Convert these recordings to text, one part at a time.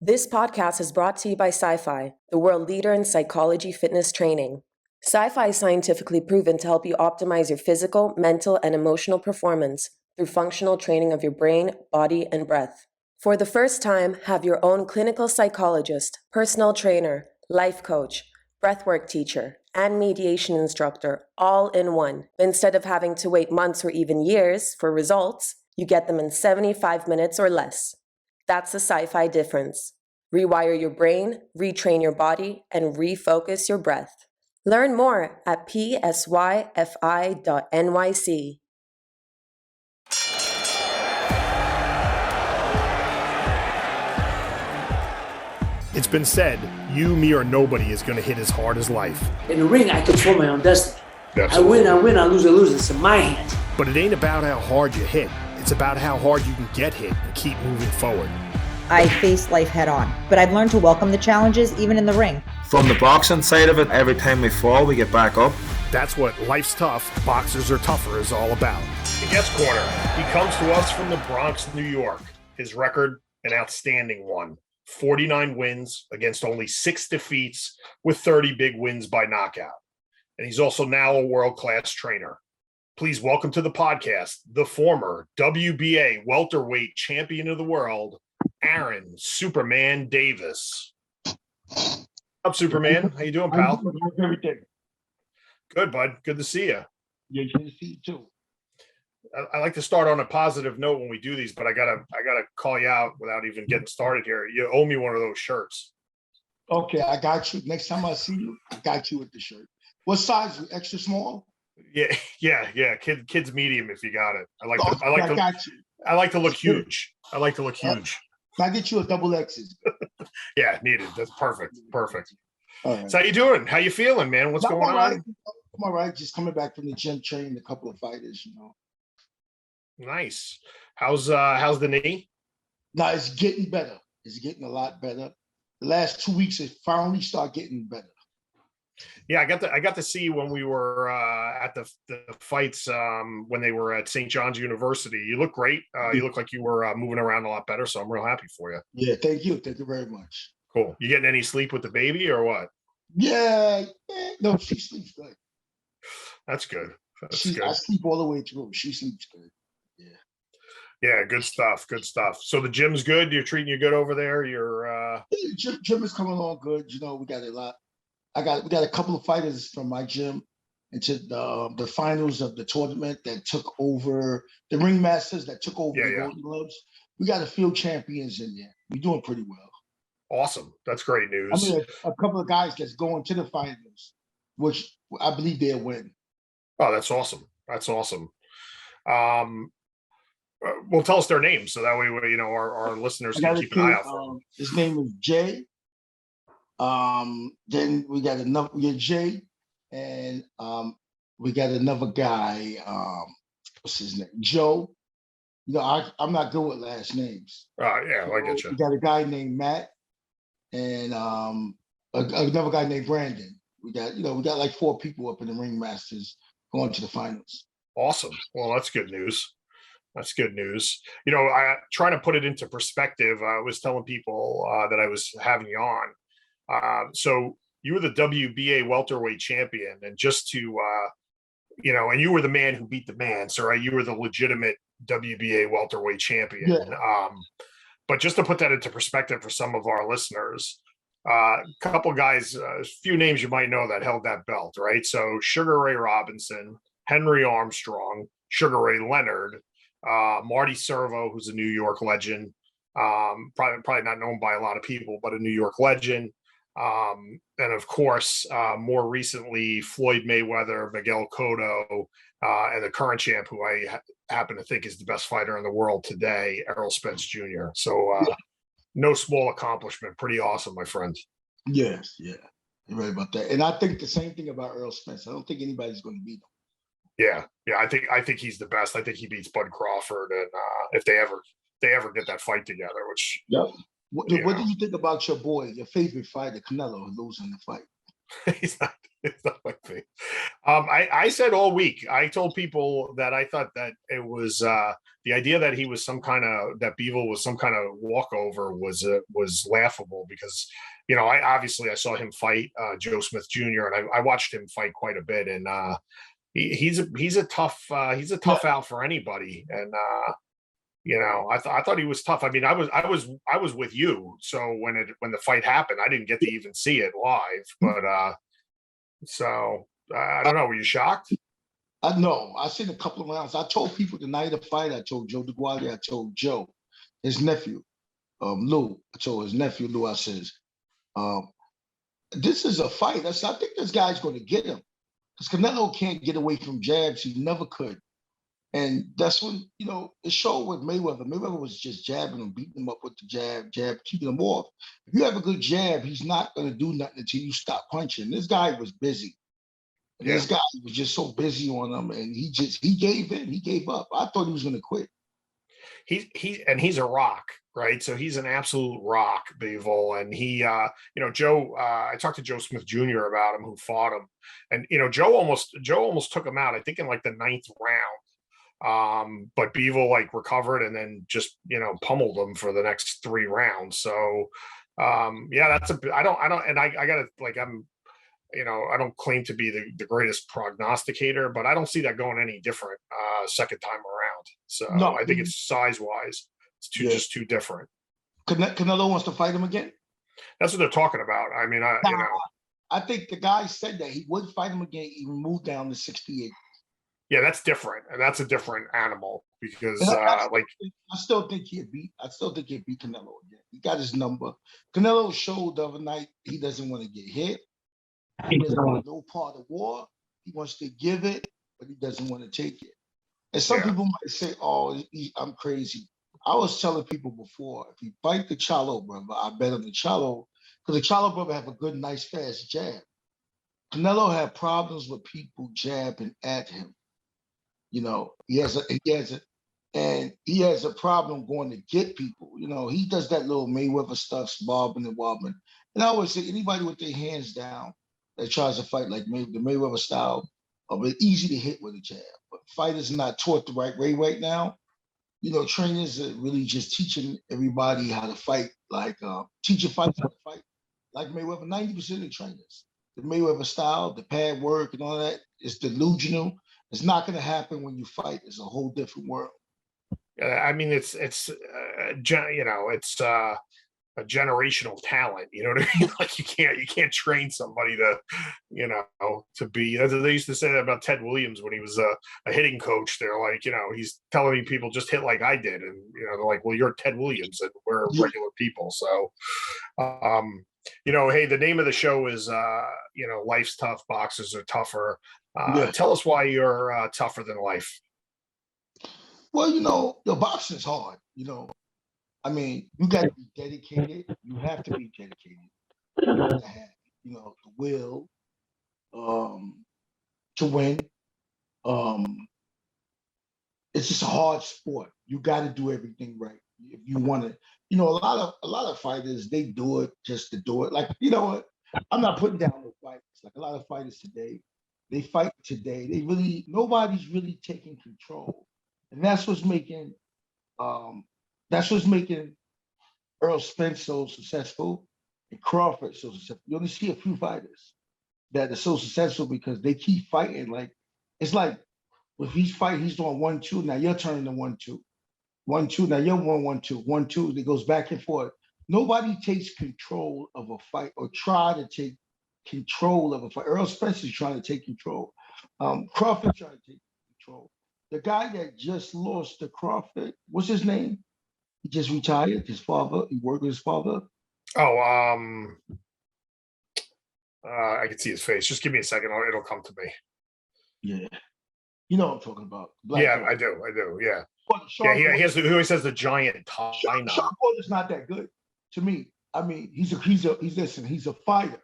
This podcast is brought to you by Sci-Fi, the world leader in psychology fitness training. Sci-Fi is scientifically proven to help you optimize your physical, mental, and emotional performance through functional training of your brain, body, and breath. For the first time, have your own clinical psychologist, personal trainer, life coach, breathwork teacher, and mediation instructor all in one. Instead of having to wait months or even years for results, you get them in 75 minutes or less. That's the Sci-Fi difference. Rewire your brain, retrain your body, and refocus your breath. Learn more at psyfi.nyc. It's been said, you, me, or nobody is going to hit as hard as life. In the ring, I control my own destiny. Absolutely. I win, I lose. It's in my hands. But it ain't about how hard you hit. It's about how hard you can get hit and keep moving forward. I face life head on, but I've learned to welcome the challenges even in the ring. From the boxing side of it, every time we fall, we get back up. That's what Life's Tough, Boxers Are Tougher is all about. The guest corner, he comes to us from the Bronx, New York. His record, an outstanding one. 49 wins against only 6 defeats with 30 big wins by knockout. And he's also now a world-class trainer. Please welcome to the podcast, the former WBA Welterweight Champion of the world, Aaron Superman Davis. What's up, Superman? How you doing, pal? Everything. Good, bud. Good to see you. Yeah, good to see you too. I like to start on a positive note when we do these, but I gotta call you out without even getting started here. You owe me one of those shirts. Okay, I got you. Next time I see you, I got you with the shirt. What size? Extra small? Yeah. Kids medium if you got it. I like to look huge. I like to look huge. I get you a double X's. Yeah, needed. That's perfect. All right. So how you doing? How you feeling, man? What's going on? I'm all right. Just coming back from the gym, training a couple of fighters, Nice. How's the knee? No, it's getting better. It's getting a lot better. The last 2 weeks, it finally started getting better. Yeah, I got to see when we were at the fights when they were at St. John's University. You look great. You look like you were moving around a lot better, so I'm real happy for you. Yeah, thank you. Thank you very much. Cool. You getting any sleep with the baby or what? Yeah. No, she sleeps good. That's good. I sleep all the way through. She sleeps good. Yeah, good stuff. So the gym's good. You're treating you good over there. Gym is coming along good. We got a lot. We got a couple of fighters from my gym into the finals of the tournament that took over the ringmasters that took over the Golden Gloves. We got a few champions in there. We're doing pretty well. Awesome. That's great news. I mean, a couple of guys that's going to the finals, which I believe they'll win. Oh, that's awesome. Well, tell us their names so that way, our listeners can keep an eye out for them. His name is Jay. Then we got Jay, and we got another guy. What's his name? Joe. I'm not good with last names. Yeah, I get you. We got a guy named Matt, and another guy named Brandon. We got like 4 people up in the ringmasters going to the finals. Awesome. Well, that's good news. I trying to put it into perspective. I was telling people that I was having you on. So you were the WBA Welterweight Champion, and just to, and you were the man who beat the man. So you were the legitimate WBA Welterweight Champion. Yeah. But just to put that into perspective for some of our listeners, a couple guys, a few names you might know that held that belt, right? So Sugar Ray Robinson, Henry Armstrong, Sugar Ray Leonard, Marty Servo, who's a New York legend, probably not known by a lot of people, but a New York legend. And of course, more recently, Floyd Mayweather, Miguel Cotto, and the current champ, who I happen to think is the best fighter in the world today, Errol Spence Jr. So no small accomplishment. Pretty awesome, my friend. Yes, yeah. You're right about that. And I think the same thing about Errol Spence. I don't think anybody's going to beat him. Yeah. I think he's the best. I think he beats Bud Crawford, and if they ever get that fight together, which What do you think about your boy, your favorite fighter, Canelo, losing the fight? It's not like me. I said all week, I told people that I thought that it was the idea that he was that Bivol was some kind of walkover was laughable because, I saw him fight Joe Smith Jr. and I watched him fight quite a bit, and he's a tough out for anybody, and I thought he was tough. I mean, I was with you, so when the fight happened, I didn't get to even see it live, but so I don't know. Were you shocked? I know. I seen a couple of rounds. I told people the night of the fight. I told Joe DeGuardi. I told Joe, his nephew, Lou. I told his nephew Lou. I says, "This is a fight." I said, "I think this guy's going to get him because Canelo can't get away from jabs. He never could." And that's when, it showed with Mayweather. Mayweather was just jabbing him, beating him up with the jab, keeping him off. If you have a good jab, he's not going to do nothing until you stop punching. This guy was busy. And this guy was just so busy on him, and he gave in. He gave up. I thought he was going to quit. He's a rock, right? So he's an absolute rock, Bivol. And he, Joe. I talked to Joe Smith Jr. about him, who fought him, and Joe almost took him out. I think in like the 9th round. But Bivol recovered and then just pummeled him for the next 3 rounds. So that's I gotta I don't claim to be the greatest prognosticator, but I don't see that going any different second time around. So no, I think it's size wise, it's just too different. Canelo wants to fight him again. That's what they're talking about. I mean, I think the guy said that he would fight him again, even move down to 68. Yeah, that's different, and that's a different animal because, I still think he'd beat Canelo again. He got his number. Canelo showed the other night he doesn't want to get hit. He doesn't want no part of war. He wants to give it, but he doesn't want to take it. And some people might say, "Oh, I'm crazy." I was telling people before, if he fight the Charlo brother, I bet him the Charlo, because the Charlo brother have a good, nice, fast jab. Canelo had problems with people jabbing at him. He has a problem going to get people. He does that little Mayweather stuff, bobbing and wobbling. And I always say, anybody with their hands down that tries to fight like the Mayweather style, it's easy to hit with a jab. But fighters are not taught the right way right now. Trainers are really just teaching everybody how to fight, teaching fighters how to fight like Mayweather. 90% of the trainers, the Mayweather style, the pad work and all that is delusional. It's not going to happen when you fight. It's a whole different world. I mean, it's a generational talent. You know what I mean? Like you can't train somebody to be. As they used to say that about Ted Williams when he was a hitting coach. They're like, he's telling people just hit like I did, and they're like, well, you're Ted Williams, and we're regular people. So, hey, the name of the show is Life's Tough, Boxers Are Tougher. Tell us why you're tougher than life. Well, the boxing's hard. I mean, you got to be dedicated. You have to be dedicated. You have to have, the will to win. It's just a hard sport. You got to do everything right if you want to. A lot of fighters, they do it just to do it. Like, what? I'm not putting down the fights. Like a lot of fighters today, they fight today. Nobody's really taking control, and that's what's making Earl Spence so successful and Crawford so successful. You only see a few fighters that are so successful because they keep fighting. Like it's like if he's fighting, he's doing 1-2. Now you're turning to 1-2, 1-2. Now you're 1-1-2, 1-2. It goes back and forth. Nobody takes control of a fight or try to take control of a fight. Earl Spence is trying to take control. Crawford trying to take control. The guy that just lost to Crawford, what's his name? He just retired. His father, he worked with his father. Oh, I can see his face. Just give me a second. It'll come to me. Yeah. You know what I'm talking about. I do. Yeah. He always has the giant tie. Sean Porter's not that good to me. I mean, he's a fighter,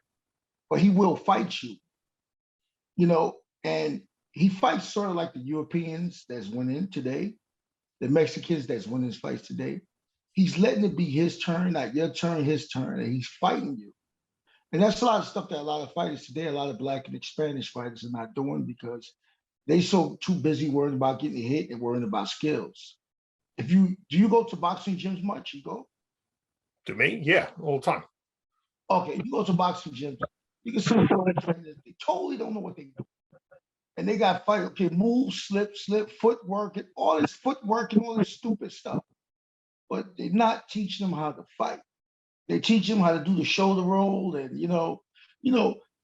but he will fight you. And he fights sort of like the Europeans that's winning today, the Mexicans that's winning his fights today. He's letting it be his turn, not your turn, his turn, and he's fighting you. And that's a lot of stuff that a lot of fighters today, a lot of Black and Spanish fighters are not doing because they so too busy worrying about getting hit and worrying about skills. Do you go to boxing gyms much? You go? To me, yeah, all the time. Okay, you go to boxing gyms, you can see trainers, they totally don't know what they do. And they got fight, okay, move, slip, footwork, and all this footwork and all this stupid stuff. But they're not teaching them how to fight. They teach them how to do the shoulder roll and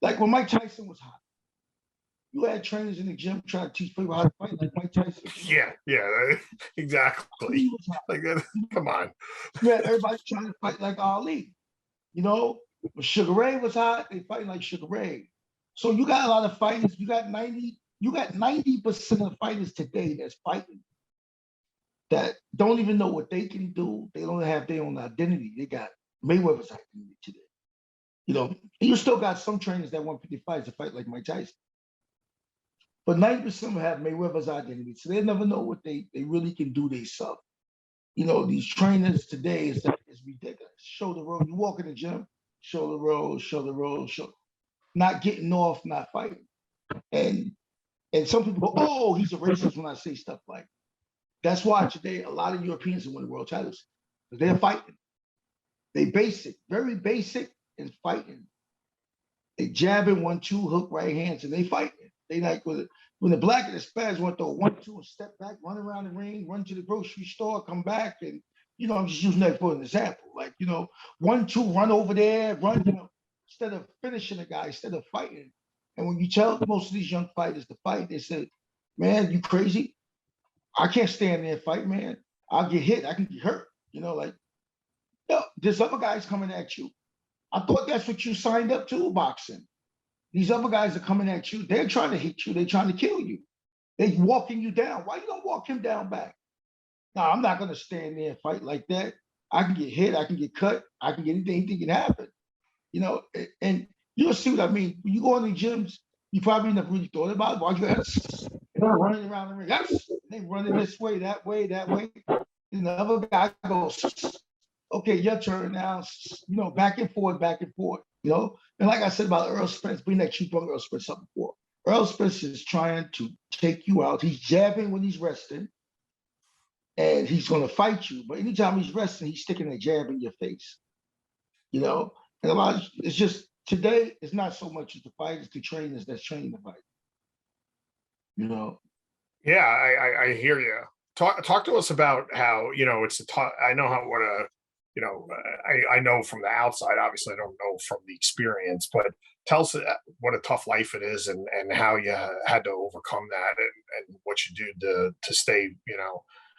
like when Mike Tyson was hot. You had trainers in the gym trying to teach people how to fight like Mike Tyson. Yeah, exactly. Like, come on. You had everybody trying to fight like Ali. When Sugar Ray was hot, they fighting like Sugar Ray. So you got a lot of fighters. You got 90% of fighters today that's fighting that don't even know what they can do. They don't have their own identity. They got Mayweather's identity today. You still got some trainers that want 50 fighters to fight like Mike Tyson. But 90% of them have Mayweather's identity. So they never know what they really can do themselves. These trainers today is ridiculous. Shoulder roll. You walk in the gym, shoulder roll. Not getting off, not fighting. And some people go, oh, he's a racist when I say stuff like that. That's why today a lot of Europeans are winning world titles. Because they're fighting. They basic, very basic and fighting. They jabbing 1-2 hook right hands and they fighting. They like when the Black and the Spaz want to throw 1-2 and step back, run around the ring, run to the grocery store, come back, and I'm just using that for an example. Like 1-2, run over there, run, instead of finishing a guy, instead of fighting. And when you tell most of these young fighters to fight, they say, "Man, you crazy? I can't stand there and fight, man. I'll get hit, I can get hurt." This other guy's coming at you. I thought that's what you signed up to, boxing. These other guys are coming at you. They're trying to hit you. They're trying to kill you. They're walking you down. Why you don't walk him down back? No, I'm not going to stand there and fight like that. I can get hit. I can get cut. I can get anything can happen. And you'll see what I mean. When you go in the gyms, you probably never really thought about it. Why you running around the ring? They running this way, that way, that way. And the other guy goes, okay, your turn now. Back and forth, back and forth. And like I said about Earl Spence, being that you brought Earl Spence up before. Earl Spence is trying to take you out. He's jabbing when he's resting, and he's going to fight you. But anytime he's resting, he's sticking a jab in your face. And a lot of it's just today. It's not so much as the fighters, the trainers that's training the fight. Yeah, I hear you. Talk to us about how it's I know how what a I know from the outside, obviously I don't know from the experience, but tell us what a tough life it is and how you had to overcome that and what you do to stay,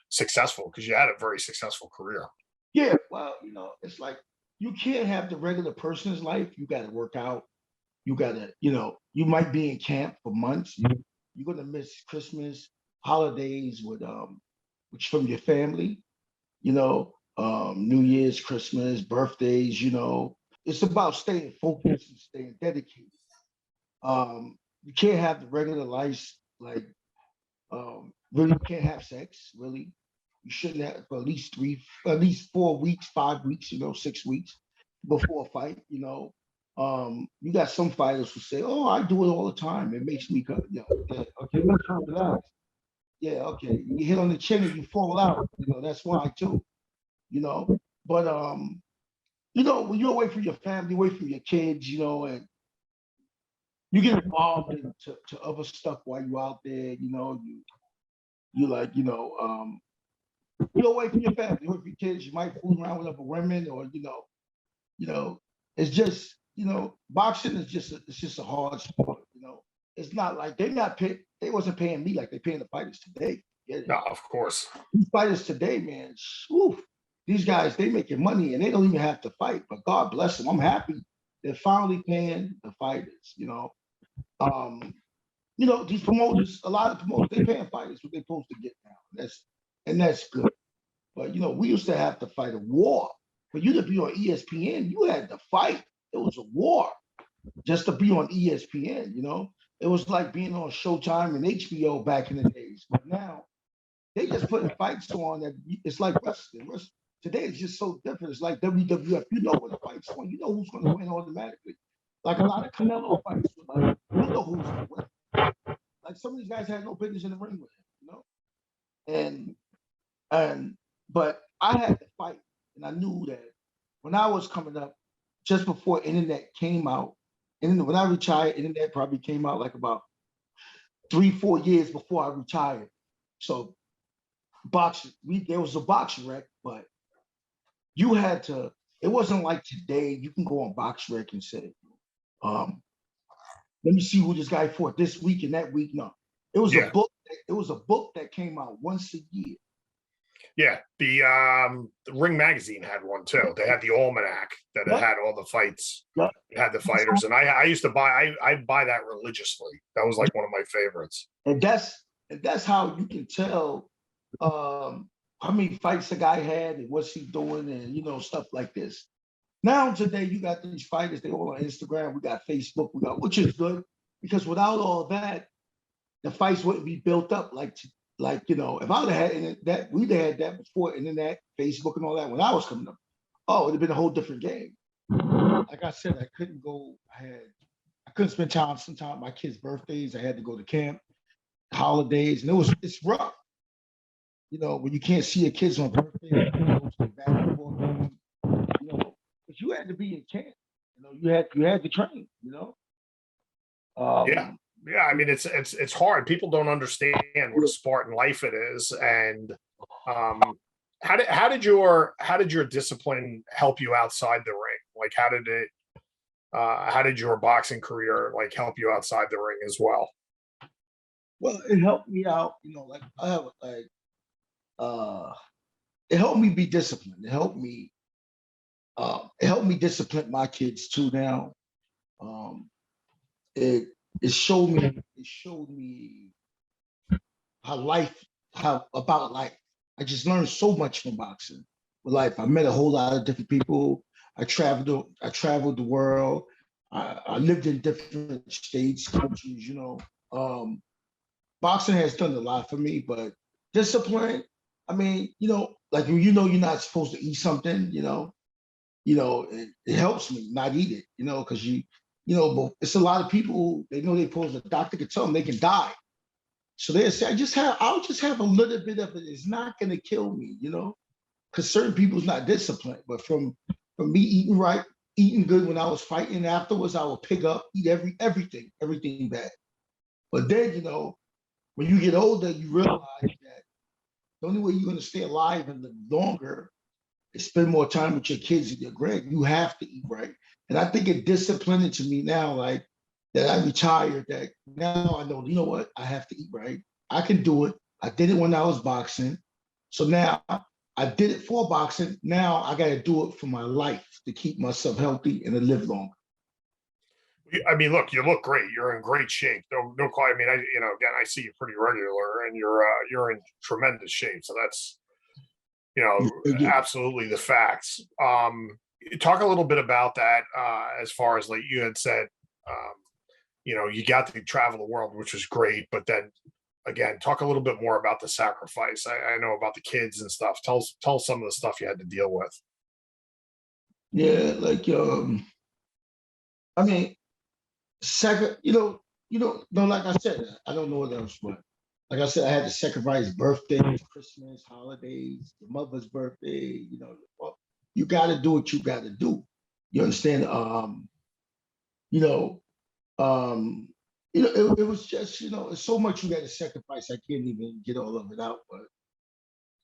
successful, because you had a very successful career. Yeah, well, it's like you can't have the regular person's life. You got to work out. You got to, you might be in camp for months. You're going to miss Christmas, holidays with from your family, New Year's, Christmas, birthdays, it's about staying focused and staying dedicated. You can't have the regular life, like really can't have sex, really. You shouldn't have for at least 4 weeks, 5 weeks, 6 weeks before a fight, You got some fighters who say, "Oh, I do it all the time. It makes me go, okay, let's relax. Yeah, okay. You hit on the chin and you fall out, that's why too. But when you're away from your family, away from your kids, and you get involved into other stuff while you're out there, you like, you're away from your family, away from your kids, you might fool around with other women, or it's just, boxing is just a hard sport, It's not like they wasn't paying me like they're paying the fighters today. No, of course. These fighters today, man, these guys, they making money and they don't even have to fight, but God bless them. I'm happy they're finally paying the fighters, these promoters, a lot of promoters, they paying fighters what they're supposed to get now. That's good. But, we used to have to fight a war. For you to be on ESPN, you had to fight. It was a war just to be on ESPN, It was like being on Showtime and HBO back in the days. But now, they just putting fights on that it's like wrestling. Today it's just so different. It's like WWF. You know when the fight's on. You know who's going to win automatically. like a lot of Canelo fights. Like, you know who's gonna win. Like some of these guys had no business in the ring with him, you know. And but I had to fight, and I knew that when I was coming up, just before internet came out, and when I retired, internet probably came out like about 3-4 years before I retired. So boxing, there was a boxing rec, but you had to. It wasn't like today. You can go on BoxRec and say, "Let me see who this guy fought this week and that week." No, it was a book. It was a book that came out once a year. Yeah, the Ring magazine had one too. They had the almanac that had all the fights. It had the fighters, and I used to buy. I'd buy that religiously. That was like one of my favorites. And that's how you can tell how many fights a guy had and what's he doing, and stuff like this. Now today you got these fighters. They all on Instagram. We got Facebook. Which is good because without all that, the fights wouldn't be built up if I would have had that, we'd have had that before internet, Facebook, and all that when I was coming up. Oh, it'd have been a whole different game. Like I said, I couldn't go. I couldn't spend time. Sometimes my kids' birthdays, I had to go to camp, holidays, and it's rough. When you can't see your kids on birthday, you can't go to the basketball game. But you had to be in camp. You had to train. Yeah, I mean it's hard. People don't understand what a Spartan life it is, and how did your discipline help you outside the ring? Like how did your boxing career like help you outside the ring as well? Well, it helped me out. It helped me be disciplined. It helped me discipline my kids too. Now, it showed me how about life. I just learned so much from boxing with life. I met a whole lot of different people. I traveled the world. I lived in different states, countries, boxing has done a lot for me, but discipline, I mean, like you're not supposed to eat something, it helps me not eat it, because but it's a lot of people, they know the doctor can tell them they can die. So they say, I'll just have a little bit of it. It's not gonna kill me, because certain people's not disciplined. But from me eating right, eating good when I was fighting, afterwards I would pick up, eat everything bad. But then, when you get older, you realize that the only way you're gonna stay alive and live longer is spend more time with your kids and your grand. You have to eat right. And I think it disciplined to me now, like that I retired, that now I know, what? I have to eat right. I can do it. I did it when I was boxing. So now I did it for boxing. Now I got to do it for my life to keep myself healthy and to live longer. I mean, look, you look great. You're in great shape. No call. I mean, again, I see you pretty regular, and you're in tremendous shape. So that's, absolutely the facts. Talk a little bit about that as far as like you had said, you got to travel the world, which was great. But then again, talk a little bit more about the sacrifice. I know about the kids and stuff. Tell some of the stuff you had to deal with. Yeah, like I mean, second, like I said, I don't know what else, but like I said, I had to sacrifice birthdays, Christmas, holidays, the mother's birthday. Well, you got to do what you got to do. You understand? It was just, it's so much you got to sacrifice. I can't even get all of it out, but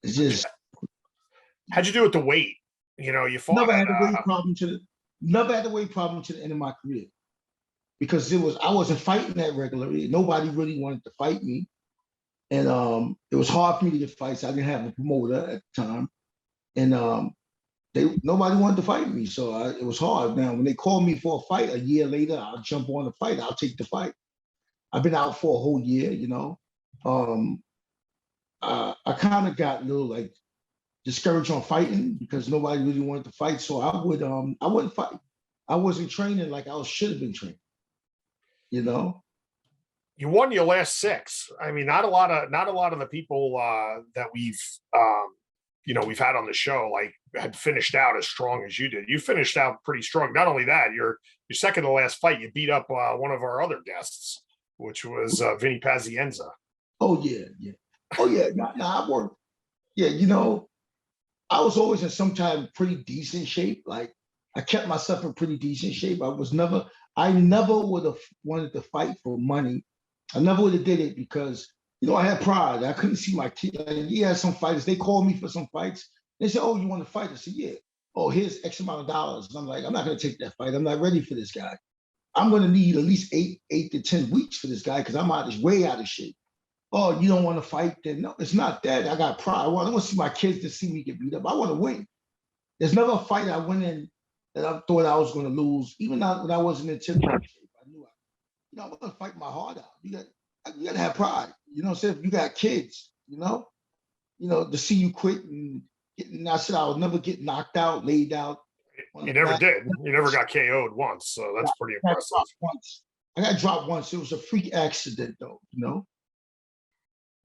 it's just. How'd you do with the weight? You fought. Never had a weight problem to the end of my career because I wasn't fighting that regularly. Nobody really wanted to fight me. And it was hard for me to get fights. I didn't have a promoter at the time. And nobody wanted to fight me. So it was hard. Now, when they called me for a fight a year later, I'll jump on the fight. I'll take the fight. I've been out for a whole year, I kind of got a little like discouraged on fighting because nobody really wanted to fight. So I wouldn't fight. I wasn't training like I should have been training, You won your last 6. I mean, not a lot of the people that we've we've had on the show, like had finished out as strong as you did. You finished out pretty strong. Not only that, your second to last fight, you beat up one of our other guests, which was Vinny Pazienza. Oh yeah, yeah. Oh yeah. I worked. Yeah, I was always in some type of pretty decent shape. Like I kept myself in pretty decent shape. I never would have wanted to fight for money. I never would have did it because I had pride. I couldn't see my kid. Like, some fighters, they called me for some fights. They said, "Oh, you want to fight?" I said, "Yeah." "Oh, here's X amount of dollars." And I'm like, "I'm not going to take that fight. I'm not ready for this guy. I'm going to need at least eight to 10 weeks for this guy because I'm way out of shape." "Oh, you don't want to fight?" Then no, it's not that. I got pride. I want to see my kids to see me get beat up. I want to win. There's never a fight I went in that I thought I was going to lose, even when I wasn't in tip top shape. I knew I want to fight my heart out. You got to have pride. You know what I'm saying? If you got kids, to see you quit and I said I would never get knocked out, laid out. You never did. You never got KO'd once, so that's pretty impressive. I got dropped once. It was a freak accident, though. No,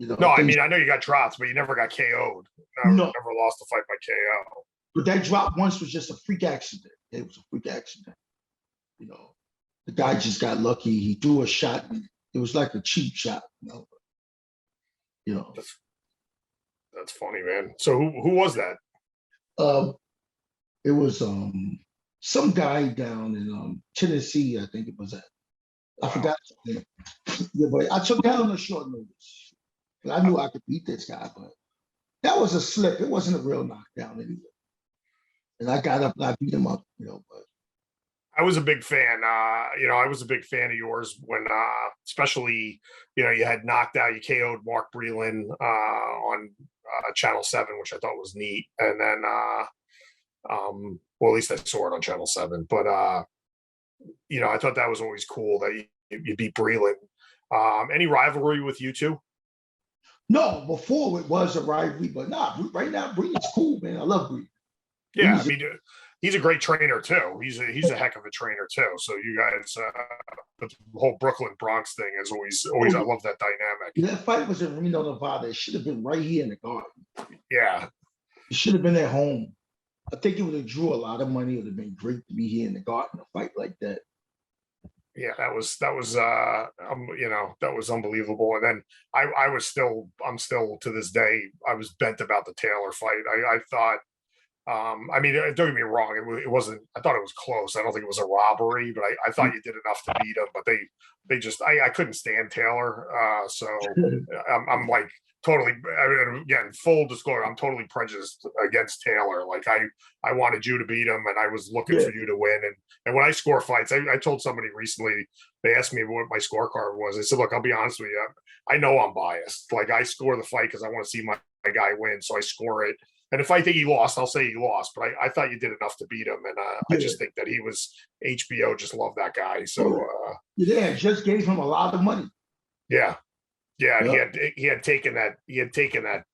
I mean I know you got dropped, but you never got KO'd. Never lost a fight by KO. But that drop once was just a freak accident. It was a freak accident. The guy just got lucky. He threw a shot. And it was like a cheap shot. That's funny, man. So who was that? It was some guy down in Tennessee. I think it was at. I forgot his name. Yeah, but I took that on a short notice. I knew I could beat this guy, but that was a slip. It wasn't a real knockdown anyway. And I got up and I beat him up, but I was a big fan. I was a big fan of yours when, especially, you had knocked out, you KO'd Mark Breland on Channel 7, which I thought was neat. And then, well, at least I saw it on Channel 7. But, I thought that was always cool that you beat Breland. Any rivalry with you two? No, before it was a rivalry, but right now, Breland's cool, man. I love Breland. Yeah, I mean, he's a great trainer too. He's a heck of a trainer too. So you guys, the whole Brooklyn Bronx thing is always. I love that dynamic. That fight was in Reno, Nevada. It should have been right here in the Garden. Yeah, it should have been at home. I think it would have drew a lot of money. It would have been great to be here in the Garden, a fight like that. Yeah, that was that was unbelievable. And then I'm still to this day, I was bent about the Taylor fight. I thought. I mean, don't get me wrong. It wasn't. I thought it was close. I don't think it was a robbery, but I thought you did enough to beat him. But they just. I couldn't stand Taylor. So I'm like totally. Again, full disclosure. I'm totally prejudiced against Taylor. Like I wanted you to beat him, and I was looking for you to win. And when I score fights, I told somebody recently. They asked me what my scorecard was. I said, "Look, I'll be honest with you. I know I'm biased. Like I score the fight because I want to see my guy win, so I score it." And if I think he lost, I'll say he lost. But I thought you did enough to beat him, and I just think that he was HBO. Just love that guy. So just gave him a lot of money. Yeah. He had taken that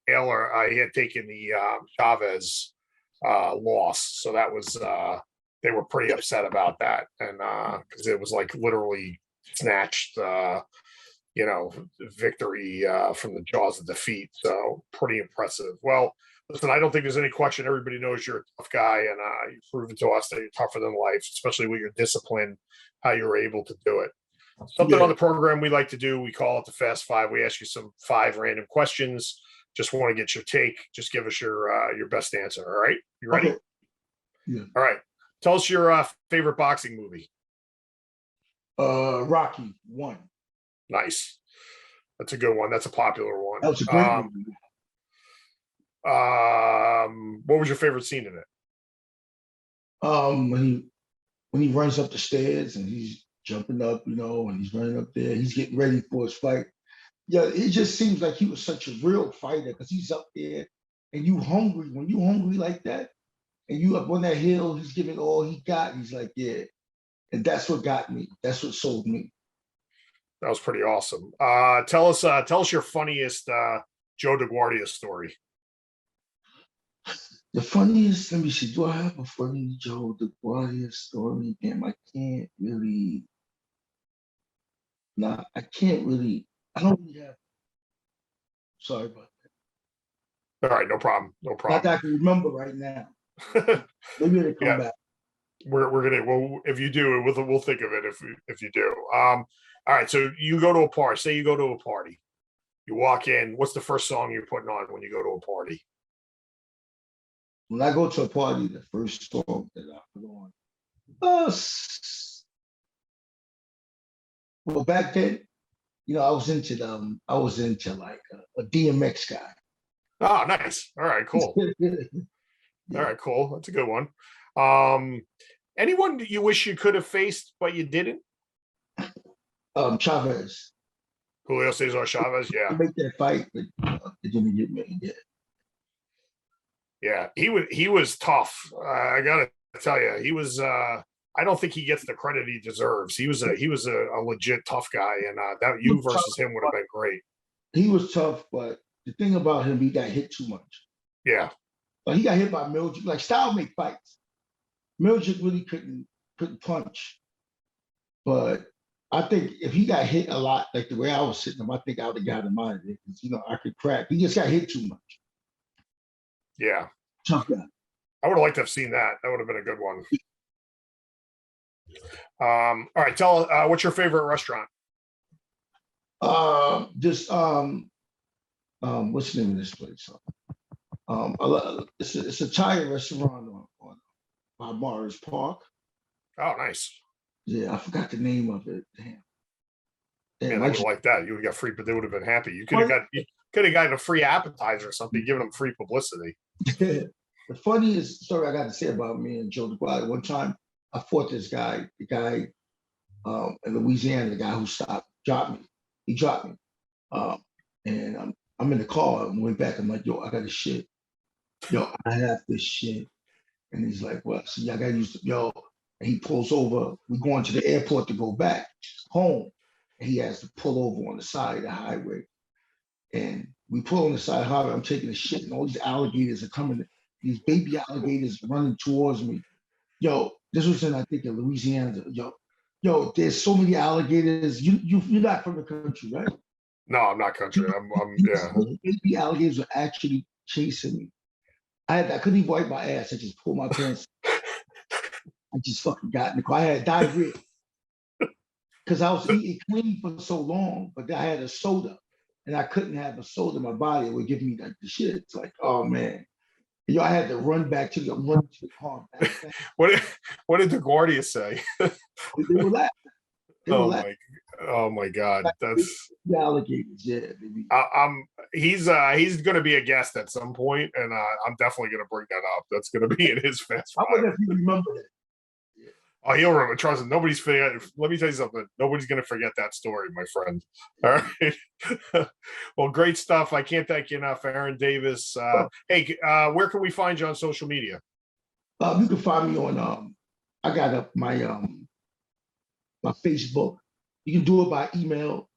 Taylor. He had taken the Chavez loss. So that was they were pretty upset about that, and because it was like literally snatched. Victory from the jaws of defeat. So pretty impressive. Well. Listen, I don't think there's any question. Everybody knows you're a tough guy, and you've proven to us that you're tougher than life, especially with your discipline, how you were able to do it. Something on the program we like to do, we call it the Fast Five. We ask you some 5 random questions. Just want to get your take. Just give us your best answer. All right? You ready? Okay. Yeah. All right. Tell us your favorite boxing movie. Rocky 1. Nice. That's a good one. That's a popular one. That was a great movie. What was your favorite scene in it? When he runs up the stairs and he's jumping up, and he's running up there, he's getting ready for his fight. Yeah, it just seems like he was such a real fighter because he's up there and you hungry. When you hungry like that and you up on that hill, he's giving all he got. He's like, yeah. And that's what got me. That's what sold me. That was pretty awesome. Tell us your funniest Joe DeGuardia story. The funniest, let me see, do I have a funny Joe DeGuardia story? Damn, I can't really, I don't really have, sorry about All right, no problem. No Not problem. that I can remember right now. Maybe they come back. We're gonna, well, if you do, we'll think of it if you do. All right, so you go to a party. Say you go to a party. You walk in. What's the first song you're putting on when you go to a party? When I go to a party, the first song that I put on. Well, back then, I was into like a DMX guy. Oh, nice. All right, cool. All right, cool. That's a good one. Anyone that you wish you could have faced but you didn't? Chavez. Julio Cesar Chavez. Yeah. Make that fight, but it didn't get me. Yeah, he was tough. I gotta tell you, he was. I don't think he gets the credit he deserves. He was a legit tough guy, and that you versus him would have been great. He was tough, but the thing about him, he got hit too much. Yeah, but he got hit by Mildred. Like Style make fights. Mildred really couldn't punch, but I think if he got hit a lot, like the way I was sitting him, I think I would have got him out of it because I could crack. He just got hit too much. Yeah, tough guy. I would have liked to have seen that. That would have been a good one. All right, tell what's your favorite restaurant? What's the name of this place? It's a Italian restaurant on by Morris Park. Oh, nice. Yeah, I forgot the name of it. Damn. Yeah, they would have liked that. You would have got free, but they would have been happy. You could have gotten a free appetizer or something, giving them free publicity. The funniest story I got to say about me and Joe DeGuardi, one time I fought this guy, the guy in Louisiana, the guy who dropped me. He dropped me. And I'm in the car and went back. I'm like, yo, I got this shit. Yo, I have this shit. And he's like, well, see, I got to use the, yo. And he pulls over. We're going to the airport to go back home. And he has to pull over on the side of the highway. And we pull on the side of the highway. I'm taking a shit, and all these alligators are coming. These baby alligators running towards me. Yo, this was in, I think, in Louisiana. Yo, there's so many alligators. You're not from the country, right? No, I'm not country. I'm yeah. Baby alligators were actually chasing me. I couldn't even wipe my ass. I just pulled my pants. I just fucking got in the car. I had diarrhea because I was eating clean for so long, but I had a soda, and I couldn't have a soda in my body. It would give me like the shit. It's like, oh man. Yo, I had to run to the car. What did DeGuardi say? They were laughing. Oh my God, that's the alligators. Yeah, baby. He's going to be a guest at some point, and I'm definitely going to bring that up. That's going to be in his Fast Five. I wonder if you remember that. Yeah. Oh, he'll remember. Trust me, nobody's forget. Let me tell you something. Nobody's going to forget that story, my friend. All right. Well, great stuff. I can't thank you enough, Aaron Davis. Hey, where can we find you on social media? You can find me on. I got up my Facebook. You can do it by email,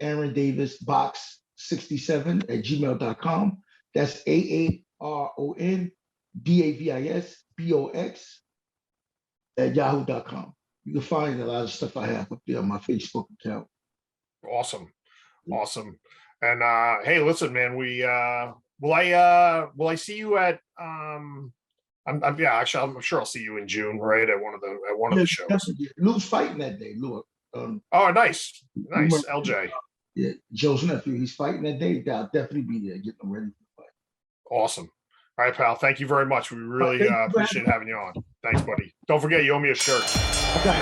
aarondavisbox67@gmail.com. That's AARONDAVISBOX@yahoo.com. You can find a lot of stuff I have up there on my Facebook account. Awesome. And hey, listen, man, will I see you at I'm sure I'll see you in June, right? At one of the shows. Lou's fighting that day, Lou. Oh, nice. LJ. Yeah, Joe's nephew. He's fighting that day. I'll definitely be there, getting ready for the fight. Awesome. All right, pal. Thank you very much. We really appreciate having you on. Thanks, buddy. Don't forget, you owe me a shirt. Okay.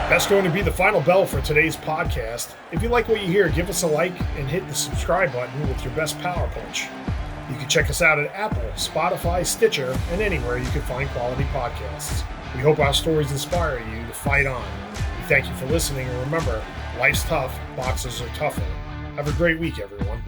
That's going to be the final bell for today's podcast. If you like what you hear, give us a like and hit the subscribe button with your best power punch. You can check us out at Apple, Spotify, Stitcher, and anywhere you can find quality podcasts. We hope our stories inspire you to fight on. We thank you for listening, and remember, life's tough, boxers are tougher. Have a great week, everyone.